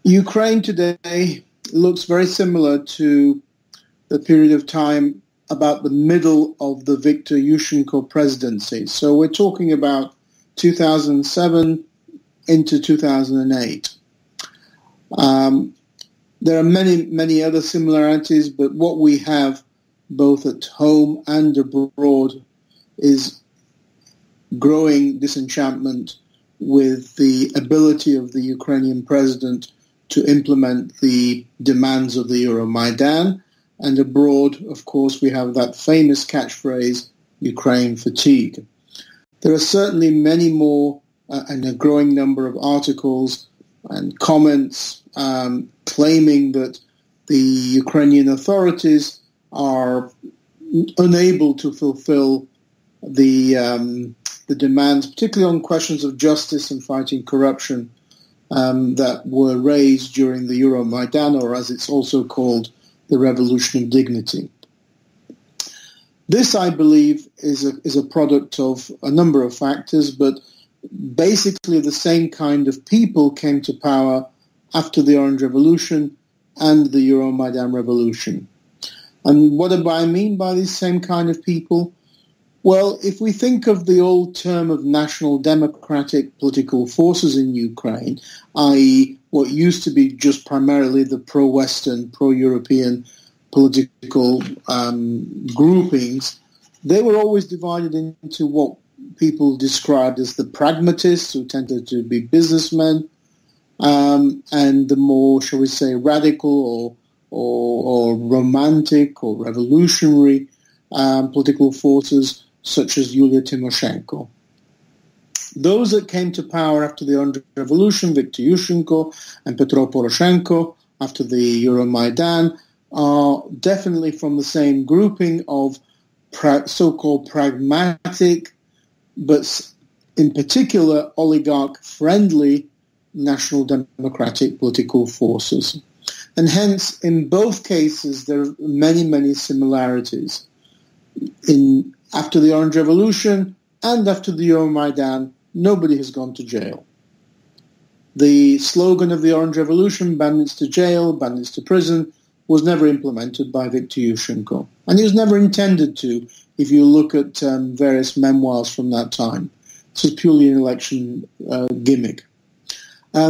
Ukraine today looks very similar to the period of time about the middle of the Viktor Yushchenko presidency. So we're talking about 2007 into 2008. There are many, many other similarities, but what we have both at home and abroad is growing disenchantment with the ability of the Ukrainian president to implement the demands of the Euromaidan. And abroad, of course, we have that famous catchphrase, Ukraine fatigue. There are certainly many more and a growing number of articles and comments claiming that the Ukrainian authorities are unable to fulfill the demands, particularly on questions of justice and fighting corruption, that were raised during the Euromaidan, or as it's also called, the Revolution of Dignity. This, I believe, is a product of a number of factors, but basically the same kind of people came to power after the Orange Revolution and the Euromaidan Revolution. And what do I mean by these same kind of people? Well, if we think of the old term of national democratic political forces in Ukraine, i.e. what used to be just primarily the pro-Western, pro-European political groupings, they were always divided into what people described as the pragmatists, who tended to be businessmen, and the more, shall we say, radical or romantic or revolutionary political forces, such as Yulia Tymoshenko. Those that came to power after the Orange Revolution, Viktor Yushchenko and Petro Poroshenko, after the Euromaidan, are definitely from the same grouping of so-called pragmatic, but in particular oligarch-friendly national democratic political forces. And hence, in both cases, there are many, many similarities. After the Orange Revolution and after the Euromaidan, nobody has gone to jail. The slogan of the Orange Revolution, bandits to jail, bandits to prison, was never implemented by Viktor Yushchenko. And he was never intended to, if you look at various memoirs from that time. This was purely an election gimmick.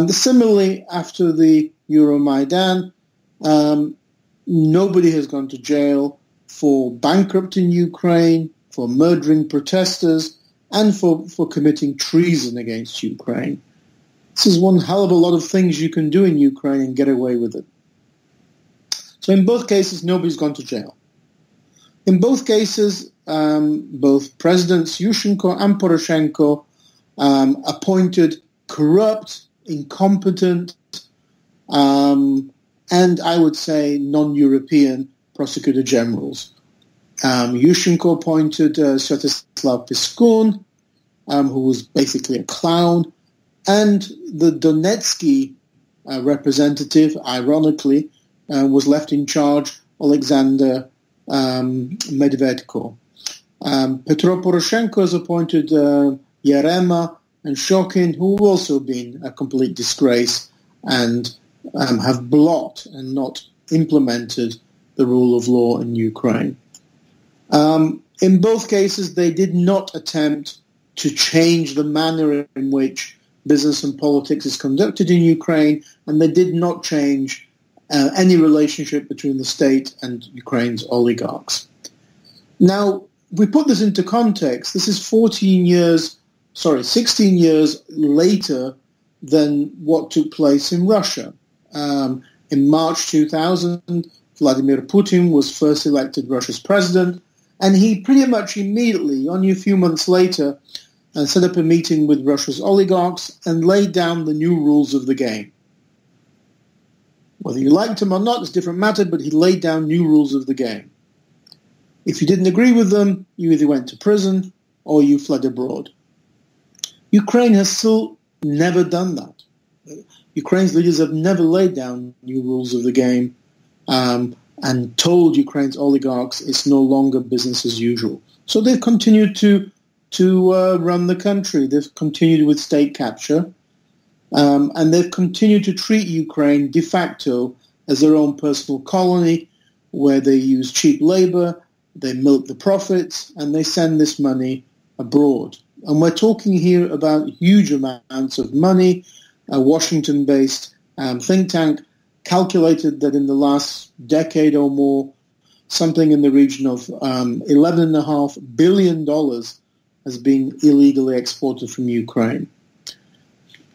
Similarly, after the Euromaidan, nobody has gone to jail for bankrupting Ukraine, for murdering protesters, and for committing treason against Ukraine. This is one hell of a lot of things you can do in Ukraine and get away with it. So in both cases, nobody's gone to jail. In both cases, both Presidents Yushchenko and Poroshenko appointed corrupt, incompetent, and I would say non-European prosecutor generals. Yushchenko appointed Sviatoslav Piskun, who was basically a clown, and the Donetsky representative, ironically, was left in charge, Alexander Medvedko. Petro Poroshenko has appointed Yarema and Shokin, who have also been a complete disgrace and have blocked and not implemented the rule of law in Ukraine. In both cases, they did not attempt to change the manner in which business and politics is conducted in Ukraine, and they did not change any relationship between the state and Ukraine's oligarchs. Now, we put this into context. This is 16 years later than what took place in Russia. In March 2000, Vladimir Putin was first elected Russia's president, and he pretty much immediately, only a few months later, set up a meeting with Russia's oligarchs and laid down the new rules of the game. Whether you liked him or not is a different matter, but he laid down new rules of the game. If you didn't agree with them, you either went to prison or you fled abroad. Ukraine has still never done that. Ukraine's leaders have never laid down new rules of the game and told Ukraine's oligarchs it's no longer business as usual. So they've continued to run the country. They've continued with state capture. And they've continued to treat Ukraine de facto as their own personal colony, where they use cheap labor, they milk the profits, and they send this money abroad. And we're talking here about huge amounts of money. A Washington-based think tank calculated that in the last decade or more, something in the region of $11.5 billion has been illegally exported from Ukraine.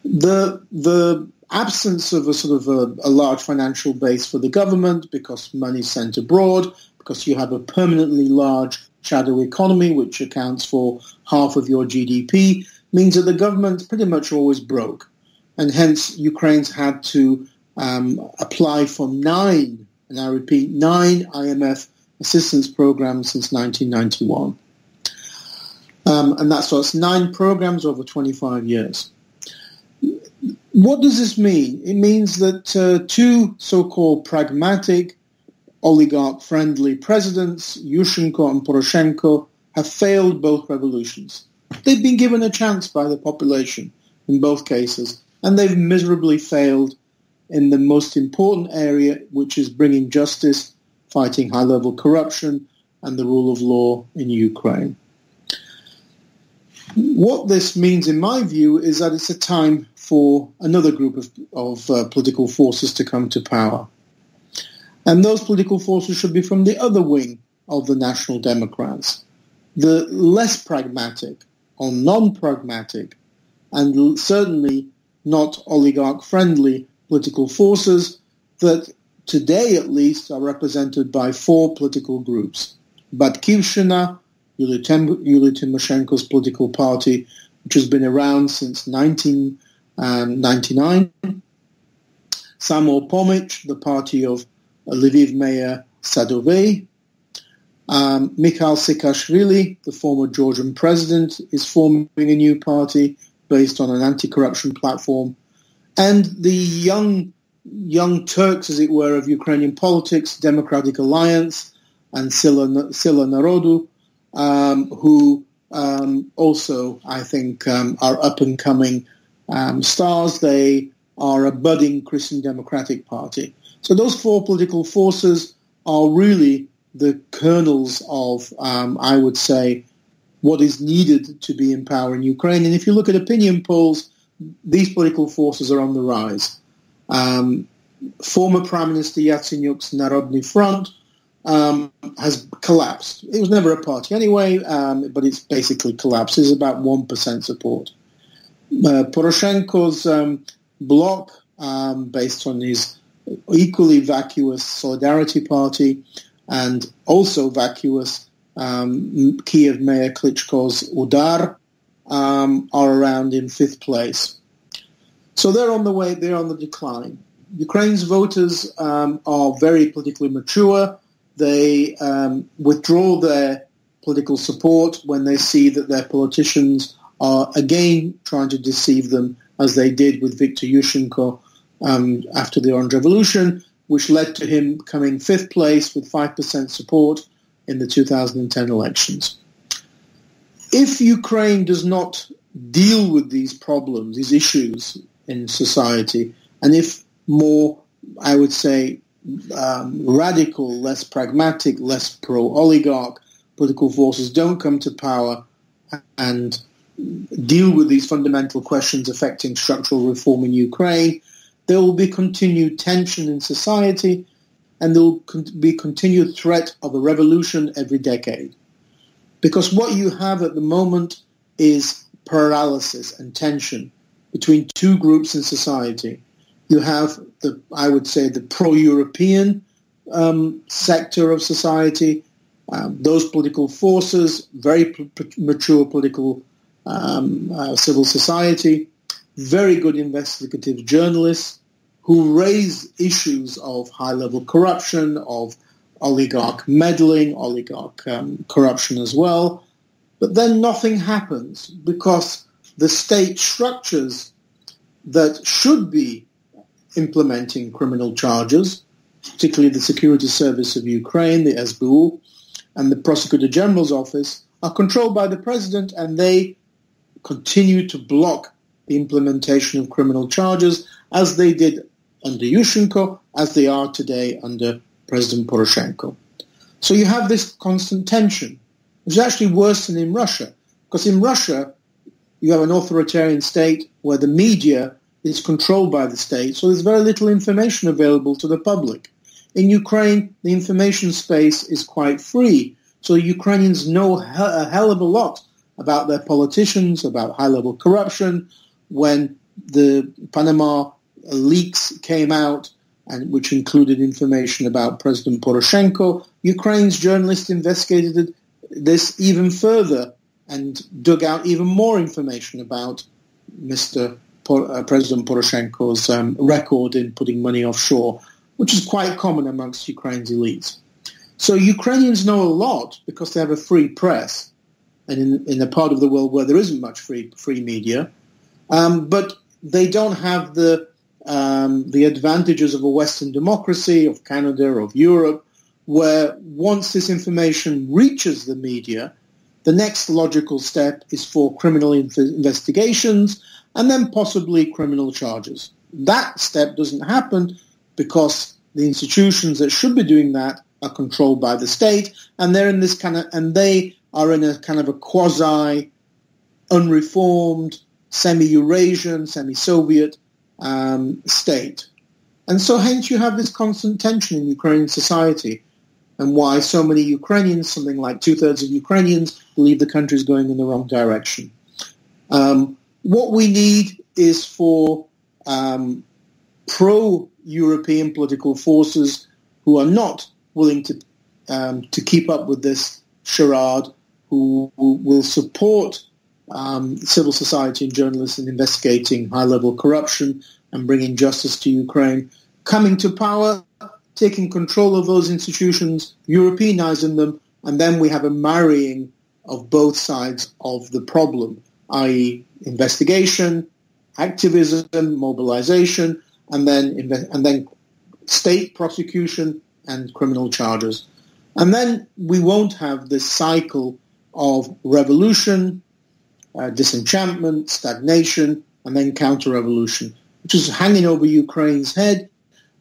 The absence of a sort of a large financial base for the government, because money is sent abroad, because you have a permanently large shadow economy which accounts for half of your GDP, means that the government's pretty much always broke. And hence Ukraine's had to apply for 9, and I repeat, 9 IMF assistance programs since 1991. And that's 9 programs over 25 years. What does this mean? It means that 2 so-called pragmatic, oligarch-friendly presidents, Yushchenko and Poroshenko, have failed both revolutions. They've been given a chance by the population in both cases, and they've miserably failed in the most important area, which is bringing justice, fighting high-level corruption, and the rule of law in Ukraine. What this means, in my view, is that it's a time for another group of political forces to come to power. And those political forces should be from the other wing of the National Democrats, the less pragmatic or non-pragmatic, and certainly not oligarch-friendly political forces that today at least are represented by 4 political groups. Batkivshina, Yulia Tymoshenko's political party, which has been around since 1999. Samopomych, the party of Lviv Mayor Sadovey. Mikhail Saakashvili, the former Georgian president, is forming a new party based on an anti-corruption platform. And the young Turks, as it were, of Ukrainian politics, Democratic Alliance and Sila Narodu, who also, I think, are up-and-coming stars. They are a budding Christian Democratic Party. So those 4 political forces are really the kernels of, I would say, what is needed to be in power in Ukraine. And if you look at opinion polls, these political forces are on the rise. Former Prime Minister Yatsenyuk's Narodny Front has collapsed. It was never a party anyway, but it's basically collapsed. It's about 1% support. Poroshenko's bloc, based on his equally vacuous Solidarity Party and also vacuous Kiev Mayor Klitschko's Udar, are around in 5th place. So they're on the way, they're on the decline. Ukraine's voters are very politically mature. They withdraw their political support when they see that their politicians are again trying to deceive them, as they did with Viktor Yushchenko after the Orange Revolution, which led to him coming 5th place with 5% support in the 2010 elections. If Ukraine does not deal with these problems, these issues in society, and if more, I would say, radical, less pragmatic, less pro-oligarch political forces don't come to power and deal with these fundamental questions affecting structural reform in Ukraine, there will be continued tension in society, and there will be continued threat of a revolution every decade. Because what you have at the moment is paralysis and tension between 2 groups in society. You have, I would say, the pro-European sector of society, those political forces, very mature political civil society, very good investigative journalists who raise issues of high-level corruption, of oligarch meddling, oligarch corruption as well. But then nothing happens because the state structures that should be implementing criminal charges, particularly the Security Service of Ukraine, the SBU, and the Prosecutor General's office, are controlled by the president, and they continue to block the implementation of criminal charges, as they did under Yushchenko, as they are today under President Poroshenko. So you have this constant tension, which is actually worse than in Russia, because in Russia you have an authoritarian state where the media is controlled by the state, so there's very little information available to the public. In Ukraine, the information space is quite free, so Ukrainians know a hell of a lot about their politicians, about high-level corruption. When the Panama leaks came out, and which included information about President Poroshenko, Ukraine's journalists investigated this even further and dug out even more information about President Poroshenko's record in putting money offshore, which is quite common amongst Ukraine's elites. So Ukrainians know a lot because they have a free press, and in a part of the world where there isn't much free media, but they don't have the advantages of a Western democracy, of Canada, of Europe, where once this information reaches the media, the next logical step is for criminal investigations and then possibly criminal charges. That step doesn't happen because the institutions that should be doing that are controlled by the state, and they are in a kind of a quasi unreformed, semi-Eurasian, semi-Soviet state. And so hence you have this constant tension in Ukrainian society, and why so many Ukrainians, something like 2/3 of Ukrainians, believe the country is going in the wrong direction. What we need is for pro-European political forces who are not willing to keep up with this charade, who will support civil society and journalists in investigating high-level corruption and bringing justice to Ukraine, coming to power, taking control of those institutions, Europeanizing them, and then we have a marrying of both sides of the problem, i.e. investigation, activism, mobilization, and then state prosecution and criminal charges. And then we won't have this cycle of revolution, disenchantment, stagnation, and then counter-revolution, which is hanging over Ukraine's head,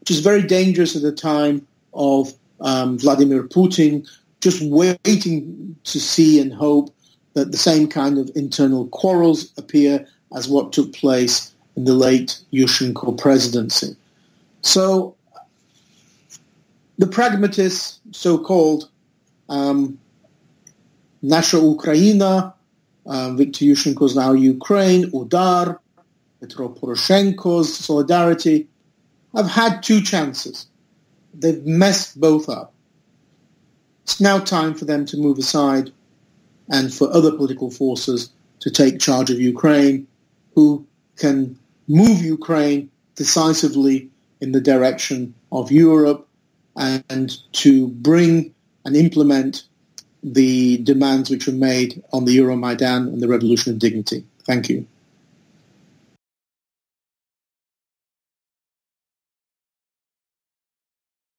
which is very dangerous at a time of Vladimir Putin just waiting to see and hope that the same kind of internal quarrels appear as what took place in the late Yushchenko presidency. So the pragmatists, so-called Nasha Ukraina, Viktor Yushchenko's Now Ukraine, Udar, Petro Poroshenko's Solidarity, have had two chances. They've messed both up. It's now time for them to move aside and for other political forces to take charge of Ukraine, who can move Ukraine decisively in the direction of Europe and to bring and implement the demands which were made on the Euromaidan and the Revolution of Dignity. Thank you.